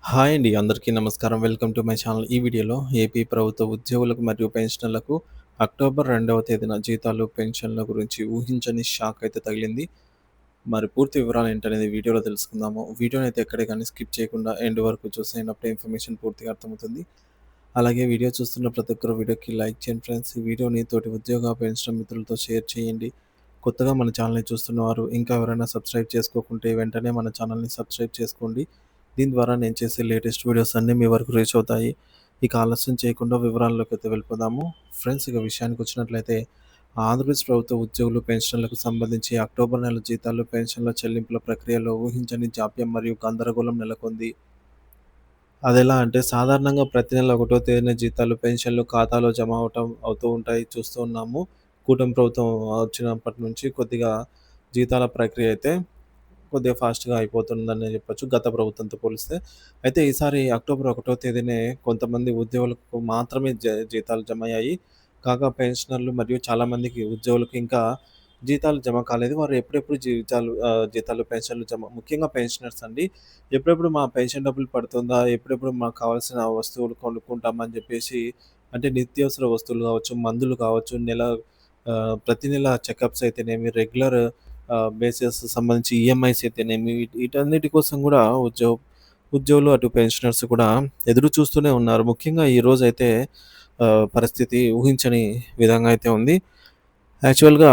Hi అండి. అందరికీ నమస్కారం. Welcome to my channel. ఈ వీడియోలో ఏపీ ప్రభుత్వ ఉద్యోగులకు మరియు పెన్షనర్లకు అక్టోబర్ 2వ తేదీన జీతాలు, పెన్షన్ల గురించి ఊహించని షాక్ అయితే తగిలింది. మరి పూర్తి వివరాలు ఏంటనేది వీడియోలో తెలుసుకుందాము. వీడియోనైతే ఎక్కడే గానీ స్కిప్ చేయకుండా ఎండ్ వరకు చూసేయనప్పుడే ఇన్ఫర్మేషన్ పూర్తిగా అర్థమవుతుంది. అలాగే వీడియో చూస్తున్న ప్రతి ఒక్కరు వీడియోకి లైక్ చేయండి ఫ్రెండ్స్. ఈ వీడియోని తోటి ఉద్యోగ, పెన్షన్ మిత్రులతో షేర్ చేయండి. కొత్తగా మన ఛానల్‌ని చూస్తున్నవారు ఇంకా ఎవరైనా సబ్స్క్రైబ్ చేసుకోకుంటే వెంటనే మన ఛానల్‌ని సబ్స్క్రైబ్ చేసుకోండి. దీని ద్వారా నేను చేసే లేటెస్ట్ వీడియోస్ అన్నీ మీ వరకు రీచ్ అవుతాయి. ఇక ఆలస్యం చేయకుండా వివరాల్లోకైతే వెళ్ళిపోదాము. ఫ్రెండ్స్ ఇక విషయానికొచ్చినట్లయితే ఆంధ్రప్రదేశ్ ప్రభుత్వ ఉద్యోగులు, పెన్షన్‌లకు సంబంధించి అక్టోబర్ నెల జీతాలు, పెన్షన్ల చెల్లింపుల ప్రక్రియలో ఊహించని జాప్యం మరియు గందరగోళం నెలకొంది. అదెలా అంటే సాధారణంగా ప్రతి నెల ఒకటో తేదీన జీతాలు, పెన్షన్‌లు ఖాతాలో జమ అవుతూ ఉంటాయి. చూస్తూ ఉన్నాము. కూటమి ప్రభుత్వం వచ్చినప్పటి నుంచి కొద్దిగా జీతాల ప్రక్రియ అయితే కొద్దిగా ఫాస్ట్‌గా అయిపోతుందనే చెప్పొచ్చు గత ప్రభుత్వంతో పోలిస్తే. అయితే ఈసారి అక్టోబర్ 1 తేదీనే కొంతమంది ఉద్యోగులకు మాత్రమే జీతాలు జమయ్యాయి. కాగా పెన్షనర్లు మరియు చాలామందికి ఉద్యోగులకు ఇంకా జీతాలు జమ కాలేదు. వారు ఎప్పుడెప్పుడు జీతాలు, పెన్షన్‌లు ముఖ్యంగా పెన్షనర్స్ అండి. ఎప్పుడెప్పుడు మా పెన్షన్ డబ్బులు పడుతుందా? ఎప్పుడెప్పుడు మాకు కావాల్సిన వస్తువులు కొనుక్కుంటామని జెప్పేసి అంటే నిత్యావసర వస్తువులు గావచ్చు, మందులు కావచ్చు, ప్రతి నెల చెకప్స్ అయితేనేమి, రెగ్యులర్ బేసిస్ సంబంధించి ఈఎంఐస్ అయితేనేమి, వీటన్నిటి కోసం గూడా ఉద్యోగులు అటు పెన్షనర్స్ కూడా ఎదురు చూస్తూనే ఉన్నారు. ముఖ్యంగా ఈరోజైతే పరిస్థితి ఊహించని విధంగా అయితే ఉంది. యాక్చువల్‌గా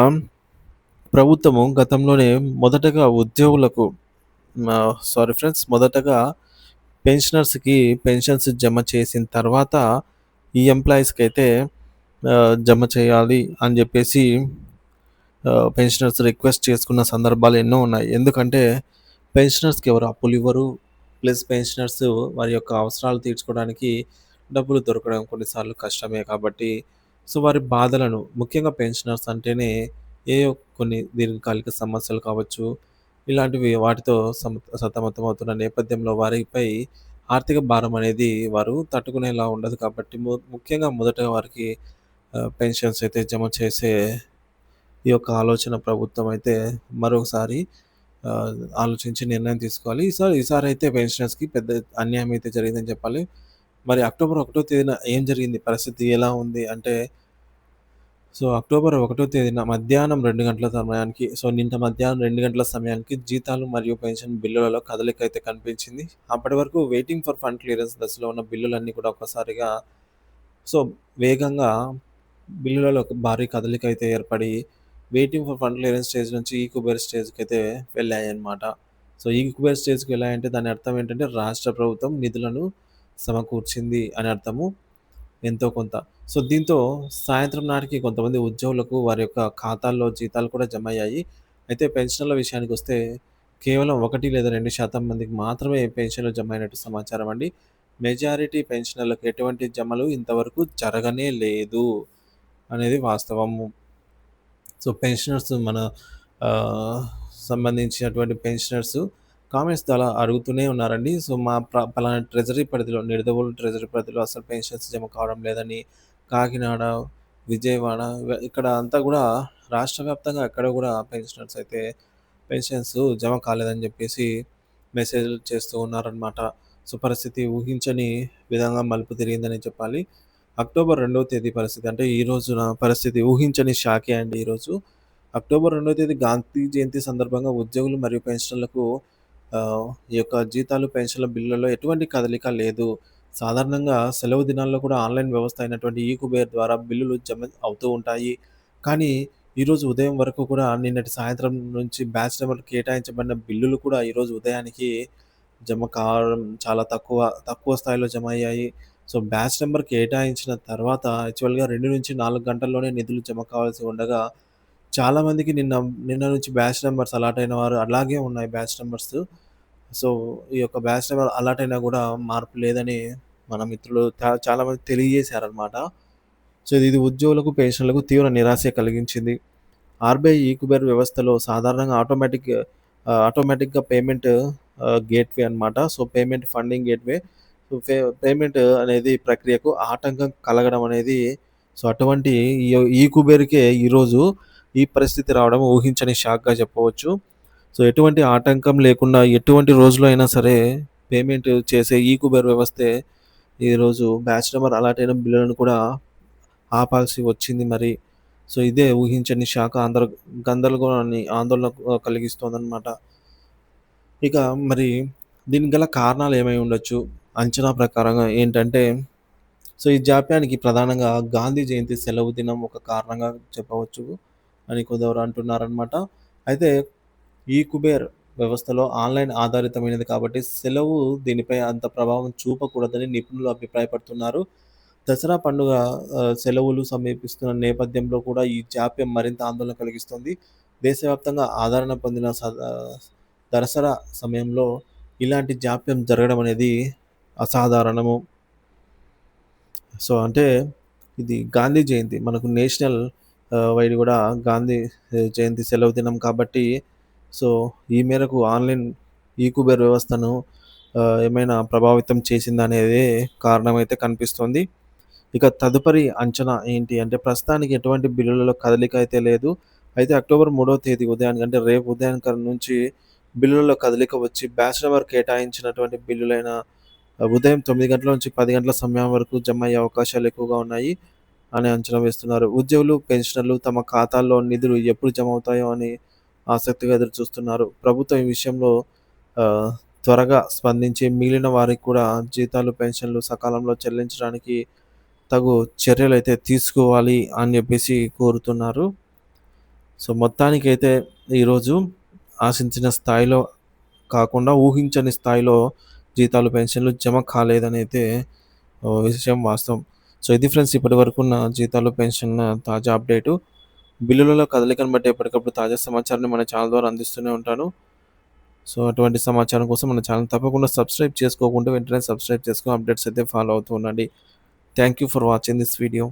ప్రభుత్వము గతంలోనే మొదటగా ఉద్యోగులకు సారీ ఫ్రెండ్స్. మొదటగా పెన్షనర్స్‌కి పెన్షన్స్ జమ చేసిన తర్వాత ఈ ఎంప్లాయీస్‌కైతే జమ చేయాలి అని జెప్పేసి పెన్షనర్స్ రిక్వెస్ట్ చేసుకున్న సందర్భాలు ఎన్నో ఉన్నాయి. ఎందుకంటే పెన్షనర్స్‌కి ఎవరు అప్పులివ్వరు. ప్లస్ పెన్షనర్స్ వారి యొక్క అవసరాలు తీర్చుకోవడానికి డబ్బులు దొరకడం కొన్నిసార్లు కష్టమే కాబట్టి, సో, వారి బాధలను ముఖ్యంగా పెన్షనర్స్ అంటేనే ఏయో కొన్ని దీర్ఘకాలిక సమస్యలు కావచ్చు, ఇలాంటివి వాటితో సతమతమవుతున్న నేపథ్యంలో వారిపై ఆర్థిక భారం అనేది వారు తట్టుకునేలా ఉండదు కాబట్టి ముఖ్యంగా మొదటగా వారికి పెన్షన్స్ అయితే జమ చేసే ఈ యొక్క ఆలోచన ప్రభుత్వం అయితే మరొకసారి ఆహ్, ఆలోచించి నిర్ణయం తీసుకోవాలి. ఈసారైతే పెన్షనర్స్‌కి పెద్ద అన్యాయం అయితే జరిగిందని చెప్పాలి. మరి అక్టోబర్ 1 తేదీన ఏం జరిగింది? పరిస్థితి ఎలా ఉంది? అంటే అక్టోబర్ 1 తేదీన మధ్యాహ్నం 2 గంటల సమయానికి నిన్న మధ్యాహ్నం 2 గంటల సమయానికి జీతాలు మరియు పెన్షన్ బిల్లులలో కదలిక అయితే కనిపించింది. అప్పటి వరకు వెయిటింగ్ ఫర్ ఫండ్ క్లియరెన్స్ దశలో ఉన్న బిల్లులన్నీ కూడా ఒక్కసారిగా సో, వేగంగా బిల్లులలో ఒక భారీ కదలిక అయితే ఏర్పడి, waiting for fund clearance stage నుంచి ఈక్యుబర్ స్టేజ్‌కైతే వెళ్ళాయన్నమాట. ఈక్యుబర్ స్టేజ్‌కి వెళ్ళాయంటే దాని అర్థం ఏంటంటే రాష్ట్ర ప్రభుత్వం నిధులను సమకూర్చింది అని అర్థము ఎంతో కొంత. దీంతో సాయంత్రం నాటికి కొంతమంది ఉద్యోగులకు వారి యొక్క ఖాతాల్లో జీతాలు కూడా జమయ్యాయి. అయితే పెన్షన్‌ల విషయానికొస్తే కేవలం 1 లేదా 2% మందికి మాత్రమే పెన్షన్‌లు జమైనట్టు సమాచారం అండి. మెజారిటీ పెన్షనర్లకు ఎటువంటి జమలు ఇంతవరకు జరగనే లేదు అనేది వాస్తవము. పెన్షనర్స్ మన ఆహ్, సంబంధించినటువంటి పెన్షనర్స్ కామెంట్స్ అలా అడుగుతూనే ఉన్నారండి. మా పలానా ట్రెజరీ పరిధిలో నిడదవోలు ట్రెజరీ పరిధిలో అసలు పెన్షన్స్ జమ కావడం లేదని, కాకినాడ, విజయవాడ ఇక్కడ అంతా గూడా రాష్ట్ర వ్యాప్తంగా ఎక్కడ గూడా పెన్షన్స్ జమ కాలేదని జెప్పేసి మెసేజ్‌లు చేస్తూ ఉన్నారనమాట. పరిస్థితి ఊహించని విధంగా మలుపు తిరిగిందనే చెప్పాలి. అక్టోబర్ 2వ తేదీ పరిస్థితి అంటే ఈ రోజున పరిస్థితి ఊహించని షాకే అండి ఈరోజు. అక్టోబర్ 2వ తేదీ గాంధీ జయంతి సందర్భంగా ఉద్యోగులు మరియు పెన్షనర్లకు ఈ యొక్క జీతాలు, పెన్షన్ల బిల్లులలో ఎటువంటి కదలిక లేదు. సాధారణంగా సెలవు దినాల్లో కూడా ఆన్‌లైన్ వ్యవస్థ అయినటువంటి ఈకుబేర్ ద్వారా బిల్లులు జమ అవుతూ ఉంటాయి. కానీ ఈరోజు ఉదయం వరకు కూడా నిన్నటి సాయంత్రం నుంచి బ్యాచ్ నెంబర్ కేటాయించబడిన బిల్లులు కూడా ఈరోజు ఉదయానికి జమ కావడం చాలా తక్కువ స్థాయిలో జమ అయ్యాయి. బ్యాచ్ నంబర్ కేటాయించిన తర్వాత యాక్చువల్‌గా 2-4 గంటల్లోనే నిధులు జమ కావాల్సి ఉండగా, చాలామందికి నిన్న నుంచి బ్యాచ్ నంబర్స్ అలాట్ అయిన వారు అలాగే ఉన్నాయి బ్యాచ్ నంబర్స్. సో, ఈ యొక్క బ్యాచ్ నంబర్ అలాట్ అయినా గూడా మార్పు లేదని మన మిత్రులు చాలామంది తెలియజేశారనమాట. ఇది ఉద్యోగులకు, పెన్షనర్లకు తీవ్ర నిరాశ కలిగించింది. ఆర్‌బీఐ ఈక్యుబర్ వ్యవస్థలో సాధారణంగా ఆటోమేటిక్‌గా పేమెంట్ గేట్‌వే అనమాట. Payment funding gateway. సో, ఫే పేమెంట్ అనేది ప్రక్రియకు ఆటంకం కలగడం అనేది అటువంటి ఈ కుబేర్‌కే ఈరోజు ఈ పరిస్థితి రావడం ఊహించని షాక్‌గా చెప్పవచ్చు. ఎటువంటి ఆటంకం లేకుండా ఎటువంటి రోజులో అయినా సరే పేమెంట్ చేసే కుబేర్ వ్యవస్థే ఈరోజు బ్యాచ్ నంబర్ అలాట్ అయిన బిల్లులను కూడా ఆపాల్సి వచ్చింది మరి. సో, ఇదే ఊహించని షాక్ గందరగోళాన్ని, ఆందోళన కలిగిస్తోందనమాట. ఇక మరి దీనికి గల కారణాలు ఏమై ఉండొచ్చు? అంచనా ప్రకారంగా ఏంటంటే, సో, ఈ జాప్యానికి ప్రధానంగా గాంధీ జయంతి సెలవు దినం ఒక కారణంగా చెప్పవచ్చు అని కొందరు అంటున్నారనమాట. అయితే ఈ కుబేర్ వ్యవస్థలో ఆన్‌లైన్ ఆధారితమైనది కాబట్టి సెలవు దీనిపై అంత ప్రభావం చూపకూడదని నిపుణులు అభిప్రాయపడుతున్నారు. దసరా పండుగ సెలవులు సమీపిస్తున్న నేపథ్యంలో కూడా ఈ జాప్యం మరింత ఆందోళన కలిగిస్తుంది. దేశవ్యాప్తంగా ఆదరణ పొందిన దసరా సమయంలో ఇలాంటి జాప్యం జరగడం అనేది అసాధారణము. సో, అంటే ఇది గాంధీ జయంతి. మనకు నేషనల్ వైడ్ గూడా గాంధీ జయంతి సెలవు దినం కాబట్టి, సో, ఈ మేరకు ఆన్‌లైన్ కుబేర్ వ్యవస్థను ఏమైనా ప్రభావితం చేసిందనేదే కారణమైతే కనిపిస్తోంది. ఇక తదుపరి అంచనా ఏంటి అంటే, ప్రస్తుతానికి ఎటువంటి బిల్లులలో కదలిక అయితే లేదు. అయితే అక్టోబర్ 3వ తేదీ ఉదయానికి అంటే రేపు ఉదయానికర నుంచి బిల్లులలో కదలిక వచ్చి బ్యాచ్ నంబర్ కేటాయించినటువంటి బిల్లులైన ఉదయం 9 గంటల నుంచి 10 గంటల సమయం వరకు జమయ్యే అవకాశాలు ఎక్కువగా ఉన్నాయి అని అంచనా వేస్తున్నారు. ఉద్యోగులు, పెన్షనర్లు తమ ఖాతాల్లో నిధులు ఎప్పుడు జమ అవుతాయో అని ఆసక్తిగా ఎదురుచూస్తున్నారు. ప్రభుత్వం ఈ విషయంలో ఆహ్, త్వరగా స్పందించి మిగిలిన వారికి కూడా జీతాలు, పెన్షన్లు సకాలంలో చెల్లించడానికి తగు చర్యలైతే తీసుకోవాలి అని జెప్పేసి కోరుతున్నారు. సో, మొత్తానికైతే ఈరోజు ఆశించిన స్థాయిలో కాకుండా ఊహించని స్థాయిలో జీతాలు, పెన్షన్‌లు జమ కాలేదనైతే విషయం వాస్తవం. సో, ఇది ఫ్రెండ్స్ ఇప్పటివరకున్న జీతాలు, పెన్షన్‌ల తాజా అప్డేటు. బిల్లులలో కదలికను బట్టి ఎప్పటికప్పుడు తాజా సమాచారాన్ని మన ఛానల్ ద్వారా అందిస్తూనే ఉంటాను. సో, అటువంటి సమాచారం కోసం మన ఛానల్ తప్పకుండా సబ్స్క్రైబ్ చేసుకోకుంటే వెంటనే సబ్స్క్రైబ్ చేసుకొని అప్డేట్స్ అయితే ఫాలో అవుతూ ఉండండి. Thank you for watching this video.